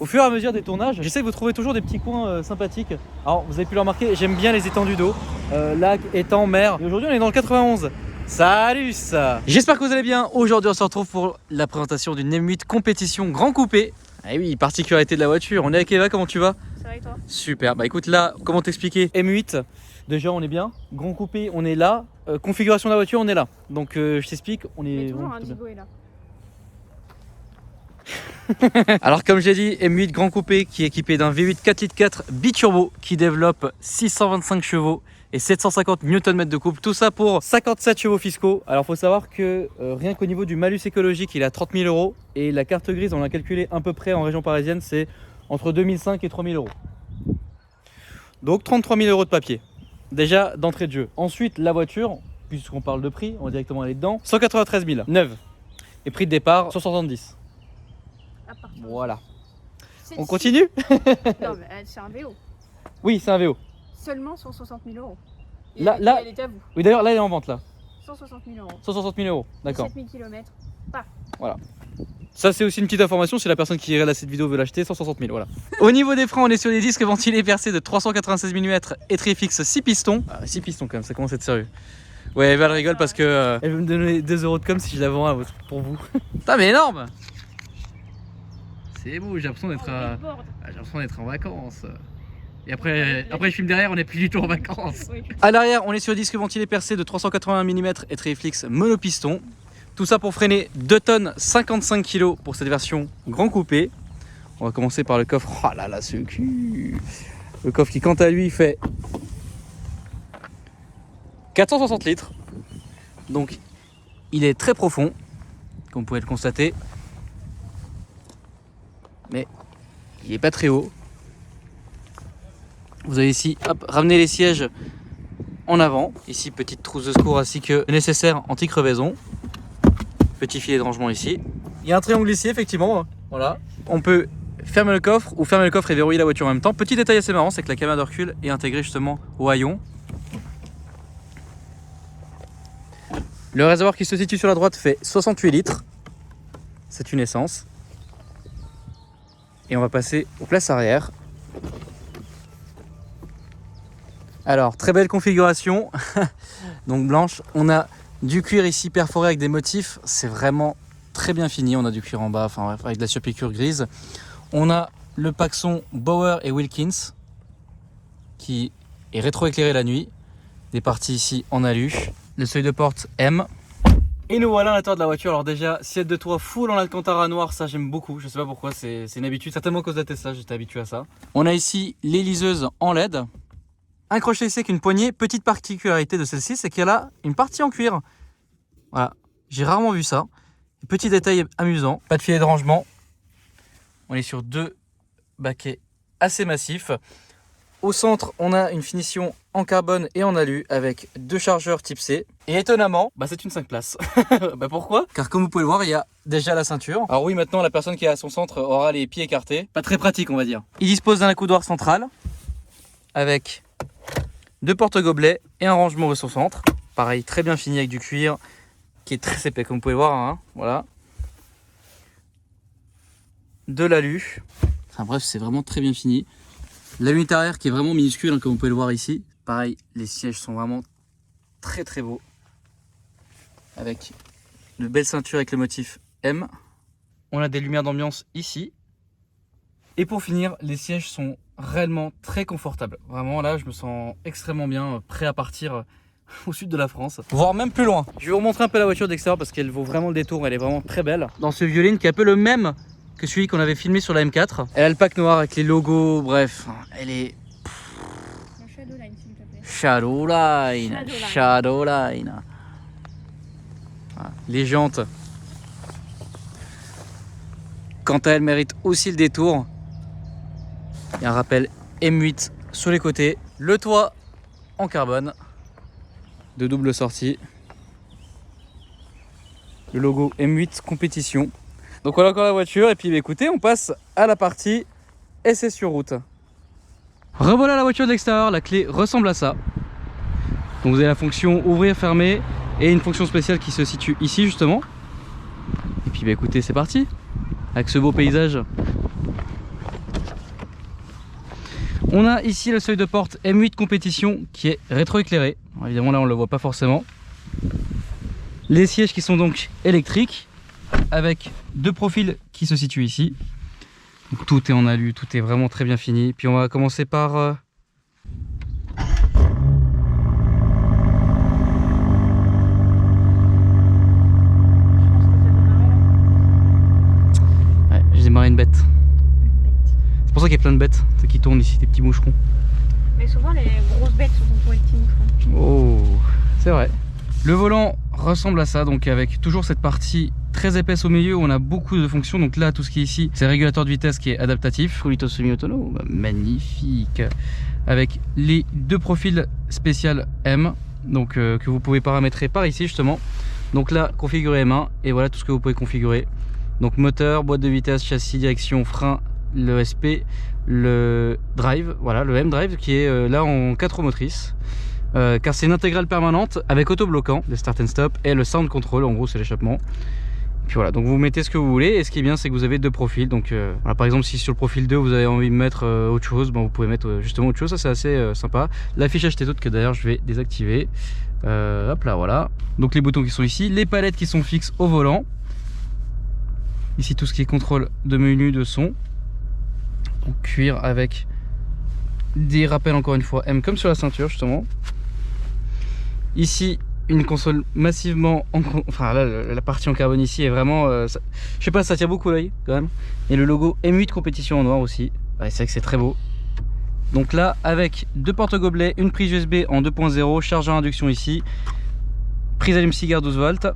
Au fur et à mesure des tournages, j'essaie de vous trouver toujours des petits coins sympathiques. Alors vous avez pu le remarquer, j'aime bien les étendues d'eau, lac, étang, mer. Et aujourd'hui on est dans le 91. Salut ça. J'espère que vous allez bien. Aujourd'hui on se retrouve pour la présentation d'une M8 compétition grand coupé. Ah oui, particularité de la voiture. On est avec Eva, comment tu vas? Ça va et toi? Super, bah écoute là, comment t'expliquer? M8, déjà on est bien, grand coupé on est là, configuration de la voiture on est là. Donc je t'explique, on est... Mais toujours Indigo est là. Alors comme j'ai dit, M8 grand coupé qui est équipé d'un V8 4 litres 4 biturbo qui développe 625 chevaux et 750 Nm de couple, tout ça pour 57 chevaux fiscaux. Alors faut savoir que rien qu'au niveau du malus écologique il est à 30 000 € et la carte grise on l'a calculé à peu près en région parisienne, c'est entre 2005 et 3 000 €. Donc 33 000 € de papier, déjà d'entrée de jeu. Ensuite la voiture, puisqu'on parle de prix, on va directement aller dedans, 193 000, neuve. Et prix de départ 170. Voilà. On continue? Non mais c'est un VO. Oui, c'est un VO. Seulement 160 000 €. Là, elle est à vous. Oui, d'ailleurs, là, elle est en vente, là. 160 000 €. 160 000 €, d'accord. 7 000 km. Voilà. Ça, c'est aussi une petite information. Si la personne qui regarde cette vidéo veut l'acheter, 160 000, voilà. Au niveau des freins, on est sur des disques ventilés percés de 396 mm et très fixe 6 pistons. Ah, 6 pistons, quand même, ça commence à être sérieux. Ouais, Eva, elle rigole parce que elle veut me donner 2 € de com si je la vends pour vous. Putain, mais énorme! C'est beau, j'ai l'impression d'être en vacances. Et après je filme derrière, on n'est plus du tout en vacances. Oui. À l'arrière, on est sur disque ventilé percé de 380 mm et Triflix monopiston. Tout ça pour freiner 2 tonnes 55 kg pour cette version grand coupé. On va commencer par le coffre. Oh là là, ce cul! Le coffre qui, quant à lui, fait 460 litres. Donc, il est très profond, comme vous pouvez le constater. Mais il n'est pas très haut. Vous avez ici, hop, ramener les sièges en avant. Ici, petite trousse de secours ainsi que nécessaire anti-crevaison. Petit filet de rangement ici. Il y a un triangle ici, effectivement. Voilà. On peut fermer le coffre ou fermer le coffre et verrouiller la voiture en même temps. Petit détail assez marrant, c'est que la caméra de recul est intégrée justement au haillon. Le réservoir qui se situe sur la droite fait 68 litres. C'est une essence. Et on va passer aux places arrière. Alors, très belle configuration. Donc blanche. On a du cuir ici perforé avec des motifs. C'est vraiment très bien fini. On a du cuir en bas, enfin bref, avec de la surpiqûre grise. On a le paxon Bauer et Wilkins qui est rétroéclairé la nuit. Des parties ici en alu. Le seuil de porte M. Et nous voilà à l'intérieur de la voiture. Alors déjà, siège de toit full en alcantara noir, ça j'aime beaucoup. Je sais pas pourquoi, c'est une habitude. Certainement à cause de la Tesla, j'étais habitué à ça. On a ici les liseuses en LED. Un crochet sec, une poignée. Petite particularité de celle-ci, c'est qu'elle a une partie en cuir. Voilà, j'ai rarement vu ça. Petit détail amusant. Pas de filet de rangement. On est sur 2 baquets assez massifs. Au centre, on a une finition en carbone et en alu avec 2 chargeurs type C. Et étonnamment, c'est une 5 places. Pourquoi? Car comme vous pouvez le voir, il y a déjà la ceinture. Alors oui, maintenant la personne qui est à son centre aura les pieds écartés. Pas très pratique, on va dire. Il dispose d'un accoudoir central avec 2 porte-gobelets et un rangement au centre. Pareil, très bien fini avec du cuir qui est très épais, comme vous pouvez le voir. Hein. Voilà. De l'alu. Enfin bref, c'est vraiment très bien fini. La l'unité arrière qui est vraiment minuscule, hein, comme vous pouvez le voir ici. Pareil, les sièges sont vraiment très très beaux. Avec de belles ceintures avec le motif M. On a des lumières d'ambiance ici. Et pour finir, les sièges sont réellement très confortables. Vraiment là, je me sens extrêmement bien, prêt à partir au sud de la France. Voire même plus loin. Je vais vous montrer un peu la voiture d'extérieur parce qu'elle vaut vraiment le détour. Elle est vraiment très belle. Dans ce violine qui est un peu le même que celui qu'on avait filmé sur la M4. Elle a le pack noir avec les logos, bref, elle est... Shadowline, s'il te plaît. Shadowline. Voilà. Les jantes, quant à elles, méritent aussi le détour. Il y a un rappel M8 sur les côtés. Le toit en carbone de double sortie. Le logo M8 compétition. Donc voilà encore la voiture et puis écoutez, on passe à la partie essai sur route. Revoilà la voiture de l'extérieur, la clé ressemble à ça. Donc vous avez la fonction ouvrir, fermer et une fonction spéciale qui se situe ici justement. Et puis écoutez, c'est parti avec ce beau paysage. On a ici le seuil de porte M8 compétition qui est rétroéclairé. Alors, évidemment là on le voit pas forcément. Les sièges qui sont donc électriques avec deux profils qui se situent ici. Donc, tout est en alu, tout est vraiment très bien fini. Puis on va commencer par ouais, j'ai démarré une bête. C'est pour ça qu'il y a plein de bêtes qui tournent ici, des petits moucherons. Mais souvent les grosses bêtes sont pour les petits moucherons. Oh, c'est vrai. Le volant ressemble à ça, donc avec toujours cette partie très épaisse au milieu où on a beaucoup de fonctions. Donc là, tout ce qui est ici, c'est le régulateur de vitesse qui est adaptatif. Conduite semi-autonome, magnifique. Avec les deux profils spécial M, donc que vous pouvez paramétrer par ici justement. Donc là, configurer M1 et voilà tout ce que vous pouvez configurer. Donc moteur, boîte de vitesse, châssis, direction, frein, le SP, le drive, voilà le M-Drive qui est là en 4 roues motrices. Car c'est une intégrale permanente avec autobloquant, le start and stop et le sound control, en gros c'est l'échappement. Puis voilà, donc vous mettez ce que vous voulez et ce qui est bien c'est que vous avez deux profils. Donc voilà, par exemple si sur le profil 2 vous avez envie de mettre autre chose, ben, vous pouvez mettre justement autre chose, ça c'est assez sympa. L'affichage est autre que d'ailleurs je vais désactiver. Hop là, voilà. Donc les boutons qui sont ici, les palettes qui sont fixes au volant. Ici tout ce qui est contrôle de menu, de son. Donc cuir avec des rappels encore une fois M comme sur la ceinture justement. Ici une console massivement enfin là la partie en carbone ici est vraiment je sais pas, ça tire beaucoup l'œil quand même. Et le logo M8 compétition en noir aussi, ouais, c'est vrai que c'est très beau. Donc là avec deux porte-gobelets, une prise USB en 2.0, chargeur induction ici, prise allume-cigare 12 volts.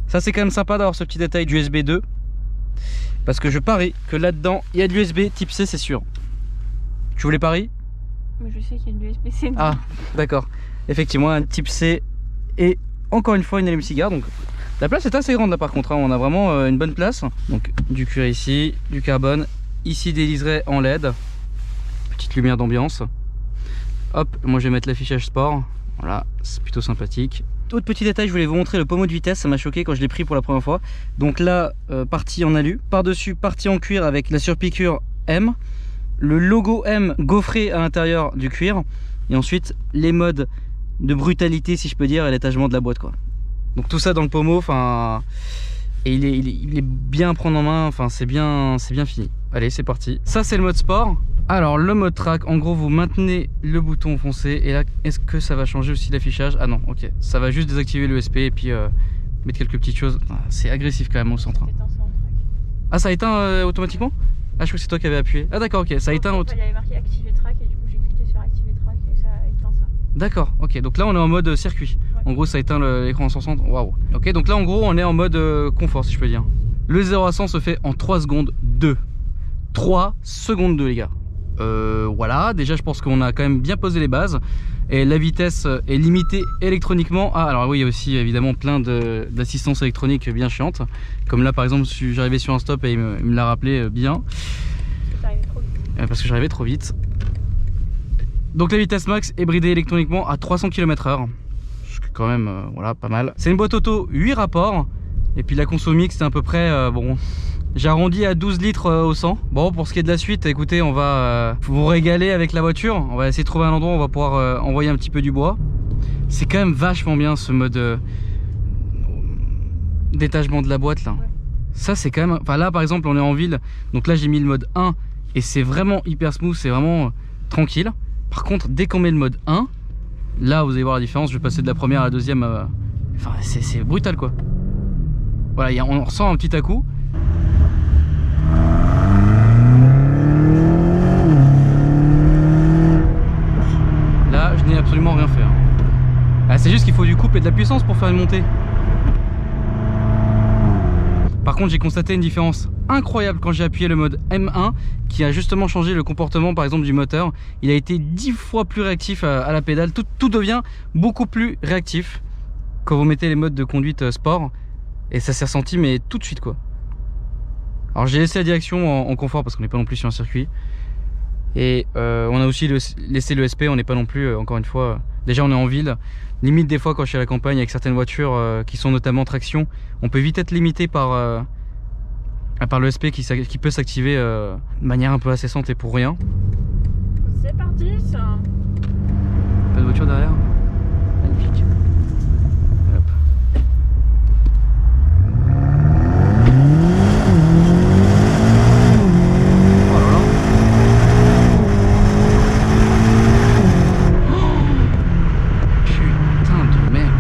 Ça c'est quand même sympa d'avoir ce petit détail du USB 2 parce que je parie que là-dedans il y a de l'USB type C, c'est sûr. Tu voulais parier? Mais je sais qu'il y a de l'USB-C. Ah d'accord, effectivement un type C et encore une fois une allume-cigare. Donc la place est assez grande là par contre, hein. On a vraiment une bonne place. Donc du cuir ici, du carbone, ici des liserés en LED, petite lumière d'ambiance. Hop, moi je vais mettre l'affichage sport, voilà, c'est plutôt sympathique. Autre petit détail, je voulais vous montrer le pommeau de vitesse, ça m'a choqué quand je l'ai pris pour la première fois. Donc là, partie en alu, par-dessus partie en cuir avec la surpiqûre M, le logo M gaufré à l'intérieur du cuir, et ensuite les modes de brutalité si je peux dire et l'étagement de la boîte quoi. Donc tout ça dans le pommeau, enfin, et il est bien à prendre en main, enfin c'est bien fini. Allez c'est parti. Ça c'est le mode sport. Alors le mode track, en gros vous maintenez le bouton foncé et là est-ce que ça va changer aussi l'affichage? Ah non, ok, ça va juste désactiver l'USP et puis mettre quelques petites choses. C'est agressif quand même au centre. Ah ça a éteint automatiquement? Ah je crois que c'est toi qui avais appuyé. Ah d'accord, ok, ça a éteint automatiquement. Il y avait marqué activer track et du coup j'ai cliqué sur activer track et ça a éteint ça. D'accord, ok, donc là on est en mode circuit. Ouais. En gros ça éteint l'écran en 160, waouh. Ok, donc là en gros on est en mode confort si je peux dire. Le 0 à 100 se fait en 3 secondes 2. 3 secondes 2 les gars. Voilà, déjà je pense qu'on a quand même bien posé les bases. Et la vitesse est limitée électroniquement. Ah alors oui, il y a aussi évidemment plein d'assistance électronique bien chiante. Comme là par exemple j'arrivais sur un stop et il me l'a rappelé bien. Parce que j'arrivais trop vite. Donc la vitesse max est bridée électroniquement à 300 km/h. Quand même, voilà, pas mal. C'est une boîte auto 8 rapports. Et puis la conso mixte c'est à peu près, bon, j'ai arrondi à 12 litres au 100. Bon, pour ce qui est de la suite, écoutez, on va vous régaler avec la voiture. On va essayer de trouver un endroit où on va pouvoir envoyer un petit peu du bois. C'est quand même vachement bien ce mode d'étagement de la boîte là. Ouais. Ça c'est quand même, enfin là par exemple on est en ville. Donc là j'ai mis le mode 1 et c'est vraiment hyper smooth, c'est vraiment tranquille. Par contre dès qu'on met le mode 1, là vous allez voir la différence. Je vais passer de la première à la deuxième. Enfin c'est brutal quoi. Voilà, on ressent un petit à-coup. Là, je n'ai absolument rien fait. Hein. Ah, c'est juste qu'il faut du couple et de la puissance pour faire une montée. Par contre, j'ai constaté une différence incroyable quand j'ai appuyé le mode M1 qui a justement changé le comportement par exemple du moteur. Il a été 10 fois plus réactif à la pédale. Tout devient beaucoup plus réactif quand vous mettez les modes de conduite sport. Et ça s'est ressenti mais tout de suite quoi. Alors j'ai laissé la direction en confort parce qu'on n'est pas non plus sur un circuit. Et on a aussi laissé le SP, on n'est pas non plus, encore une fois, déjà on est en ville. Limite des fois quand je suis à la campagne avec certaines voitures qui sont notamment traction, on peut vite être limité par le SP qui peut s'activer de manière un peu incessante et pour rien. C'est C'est parti ça. Pas de voiture derrière. Magnifique. Hop. Oh là là. Putain de merde.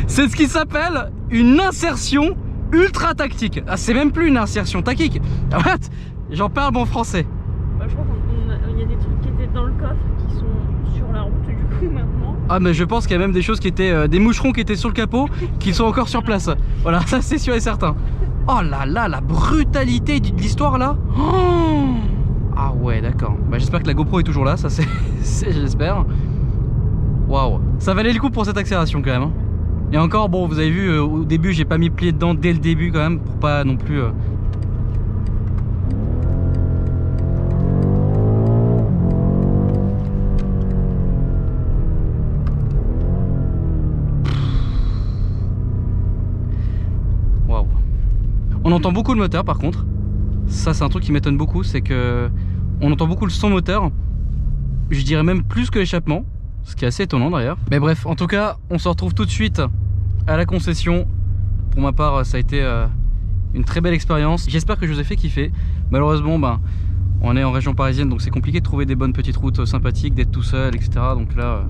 C'est ce qui s'appelle une insertion ultra tactique. Ah, c'est même plus une insertion tactique. What? J'en parle bon français. Bah, je crois qu'il y a des trucs qui étaient dans le coffre qui sont sur la route du coup maintenant. Ah, mais je pense qu'il y a même des choses qui étaient des moucherons qui étaient sur le capot qui sont encore sur place. Voilà, ça c'est sûr et certain. Oh là là, la brutalité de l'histoire là. Oh, ah ouais, d'accord. Bah, j'espère que la GoPro est toujours là, ça c'est j'espère. Waouh, ça valait le coup pour cette accélération quand même. Hein. Et encore, bon, vous avez vu, au début, j'ai pas mis plié dedans dès le début quand même, pour pas non plus... Waouh. On entend beaucoup le moteur par contre. Ça, c'est un truc qui m'étonne beaucoup, c'est que on entend beaucoup le son moteur. Je dirais même plus que l'échappement. Ce qui est assez étonnant d'ailleurs. Mais bref, en tout cas, on se retrouve tout de suite à la concession. Pour ma part, ça a été une très belle expérience. J'espère que je vous ai fait kiffer. Malheureusement, ben, on est en région parisienne, donc c'est compliqué de trouver des bonnes petites routes sympathiques, d'être tout seul, etc. Donc là...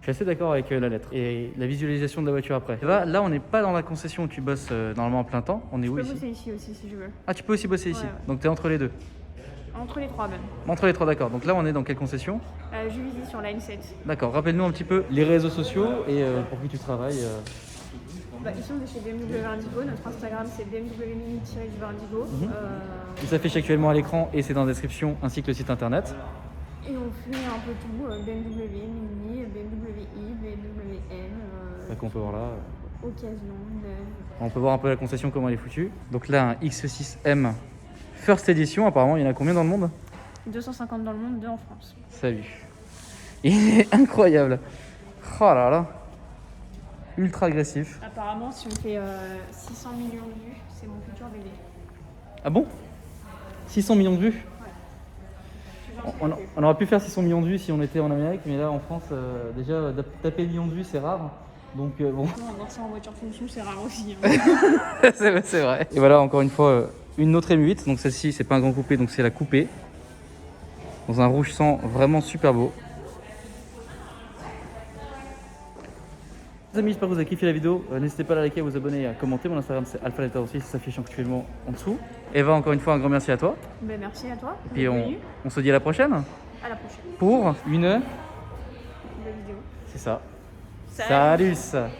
Je suis assez d'accord avec la lettre et la visualisation de la voiture après. Là, on n'est pas dans la concession où tu bosses normalement en plein temps. On est où Je ici? peux bosser ici aussi si je veux. Ah, tu peux aussi bosser ici. Ouais. Donc tu es entre les deux. Entre les trois même. Entre les trois, d'accord. Donc là, on est dans quelle concession? Juvisy sur Line 7. D'accord. Rappelle-nous un petit peu les réseaux sociaux et pour qui tu travailles. Bah, ici on est chez BMW Verdigo. Notre Instagram c'est BMW-Verdigo. Il s'affiche actuellement à l'écran et c'est dans la description ainsi que le site internet. Et on fait un peu tout. BMW Mini, BMW i, BMW N. On peut voir là. Occasion, neuve. On peut voir un peu la concession, comment elle est foutue. Donc là, un X6M First Edition. Apparemment, il y en a combien dans le monde? 250 dans le monde, 2 en France. Salut. Il est incroyable. Oh là là. Ultra agressif. Apparemment, si on fait 600 millions de vues, c'est mon futur bébé. Ah bon? 600 millions de vues? On aurait pu faire 600 millions de vues si on était en Amérique, mais là en France, déjà taper millions de vues c'est rare. Donc bon. Avoir ça en voiture fonction, c'est rare aussi. Hein. c'est vrai. Et voilà, encore une fois, une autre M8. Donc celle-ci, c'est pas un grand coupé, donc c'est la coupée. Dans un rouge sang vraiment super beau. Les amis, j'espère que vous avez kiffé la vidéo. N'hésitez pas à la liker, à vous abonner et à commenter. Mon Instagram c'est alphaletta aussi, ça s'affiche actuellement en dessous. Eva, encore une fois, un grand merci à toi. Ben, merci à toi. Et puis on se dit à la prochaine. À la prochaine. Pour une... Belle vidéo. C'est ça. Salut. Salut.